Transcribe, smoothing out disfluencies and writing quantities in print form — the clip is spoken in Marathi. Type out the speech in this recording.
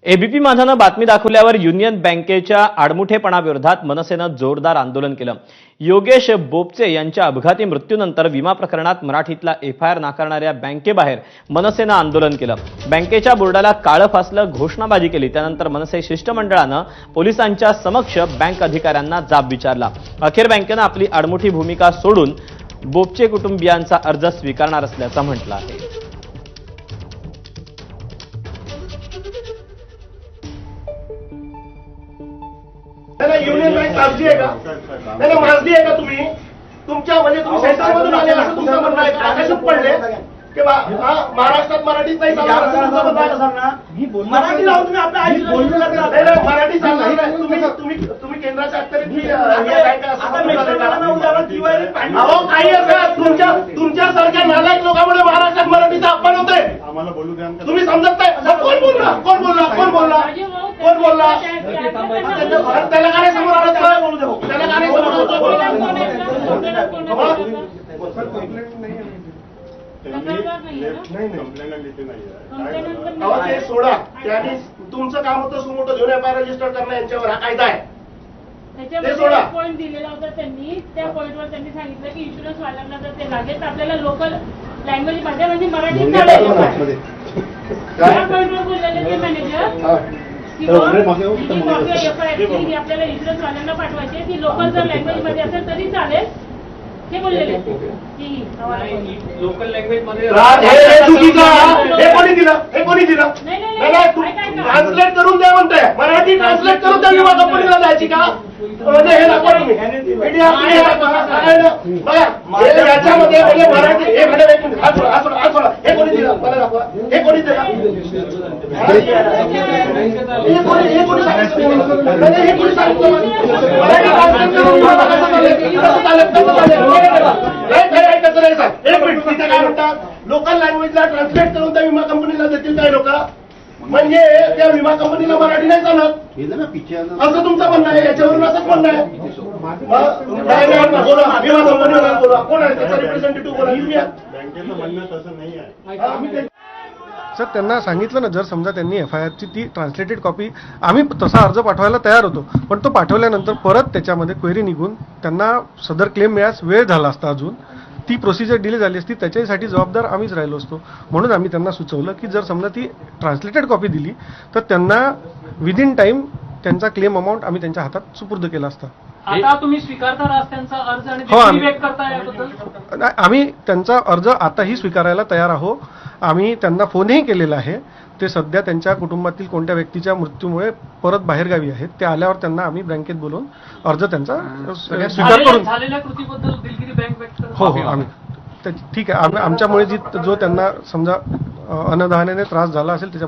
एबीपी माझानं बातमी दाखवल्यावर युनियन बँकेच्या आडमुठेपणाविरोधात मनसेनं जोरदार आंदोलन केलं। योगेश बोपचे यांच्या अपघाती मृत्यूनंतर विमा प्रकरणात मराठीतला एफआयआर नाकारणाऱ्या बँकेबाहेर मनसेनं आंदोलन केलं। बँकेच्या बोर्डाला काळं फासलं, घोषणाबाजी केली। त्यानंतर मनसे शिष्टमंडळानं पोलिसांच्या समक्ष बँक अधिकाऱ्यांना जाब विचारला। अखेर बँकेनं आपली आडमुठी भूमिका सोडून बोपचे कुटुंबियांचा अर्ज स्वीकारणार असल्याचं म्हटलं आहे। युनियन बँक खाजगी आहे का? नाही खाजगी आहे का? तुम्ही तुमच्या म्हणजे तुम्ही सेंटरमधून आले असं तुमचं म्हणणं आहे का? आकाशात पडले की महाराष्ट्रात मराठीत नाही चालणार असं तुमचं म्हणणं आहे? मराठी लावून तुम्ही आपल्या आई बोलू लागला मराठी चालणार नाही। तुम्ही केंद्राच्या अखत्यारीत अहो काही असं तुमच्यासारख्या नालायक लोकांमुळे महाराष्ट्रात मराठीचा अपमान होतोय। आम्हाला बोलू द्या, तुम्ही समजत नाही। कोण बोलला कोण बोलला कोण बोलला कोण बोलला? त्याला काय समोर आलं? बोलू दे, त्याला काय समोर ते सोडा। त्यांनी तुमचं काम होतं सुमोटो घेऊन एफआयआर रजिस्टर करणं, यांच्यावर हा कायदा आहे। ते सोडा। पॉईंट दिलेला होता त्यांनी, त्या पॉईंटवर त्यांनी सांगितलं की इन्शुरन्स वाल्यांना जर ते लागेल तर आपल्याला लोकल लँग्वेज मध्ये म्हणजे मराठीत काढायचं। त्या पॉईंटवर बोललेले ते मॅनेजर की आपल्याला इन्शुरन्स वाल्यांना पाठवायचे, ती लोकल जर लँग्वेज मध्ये असेल तरी चालेल हे बोललेले। लोकल लँग्वेज मध्ये हे कोणी दिलं? हे कोणी दिलं? ट्रान्सलेट करून द्या म्हणताय, मराठी ट्रान्सलेट करून द्या। विमा कंपनीला द्यायची का? म्हणजे हे दाखवा तुम्ही याच्यामध्ये म्हणजे मराठी हे हे कोणी दिलं? मला दाखवा। हे कोणी दिलं? हे कोणी सांगितलं? मराठी ट्रान्सलेट करून काय म्हणतात? लोकल लँग्वेजला ट्रान्सलेट करून त्या विमा कंपनीला देतील काय लोक? म्हणजे त्या विमा कंपनीला मराठी नाही चालत असं तुमचं म्हणणं आहे? याच्यावरून असंच म्हणणं आहे? विमा कंपनीला बोला, कोण आहे त्याचा रिप्रेझेंटेटिव्ह? बोला। बँकेचं म्हणणं तसं नाही आहे सर, त्यांना सांगितलं ना, जर समजा त्यांनी एफआयआरची ती ट्रान्सलेटेड कॉपी, आम्ही तसा अर्ज पाठवायला तयार होतो, पण तो पाठवल्यानंतर परत त्याच्यामध्ये क्वेरी निघून त्यांना सदर क्लेम मिळास वेळ झाला असता, अजून ती प्रोसिजर डिले झाली असती, त्याच्यासाठी जबाबदार आम्हीच राहिलो असतो। म्हणून आम्ही त्यांना सुचवलं की जर समजा ती ट्रान्सलेटेड कॉपी दिली तर त्यांना विदिन टाइम त्यांचा क्लेम अमाऊंट आम्ही त्यांच्या हातात सुपूर्द केला असता। आता तुम्ही स्वीकारता त्यांचा अर्ज आणि हो, फीडबॅक करता याबद्दल? आम्ही त्यांचा अर्ज आताही स्वीकारायला तयार आहोत। आम्ही त्यांना फोनही केलेला आहे। ते सध्या त्यांच्या कुटुंबातील कोणत्या व्यक्तीच्या मृत्यूमुळे परत बाहेरगावी आहेत। ते आल्यावर त्यांना आम्ही बँकेत बोलवून अर्ज त्यांचा स्वीकार करून झालेल्या कृतीबद्दल दिलगिरी बँक व्यक्त करते। हो आम्ही ठीक आहे। आमच्यामुळे जो त्यांना समजा अनधान्याने त्रास झाला असेल त्याच्या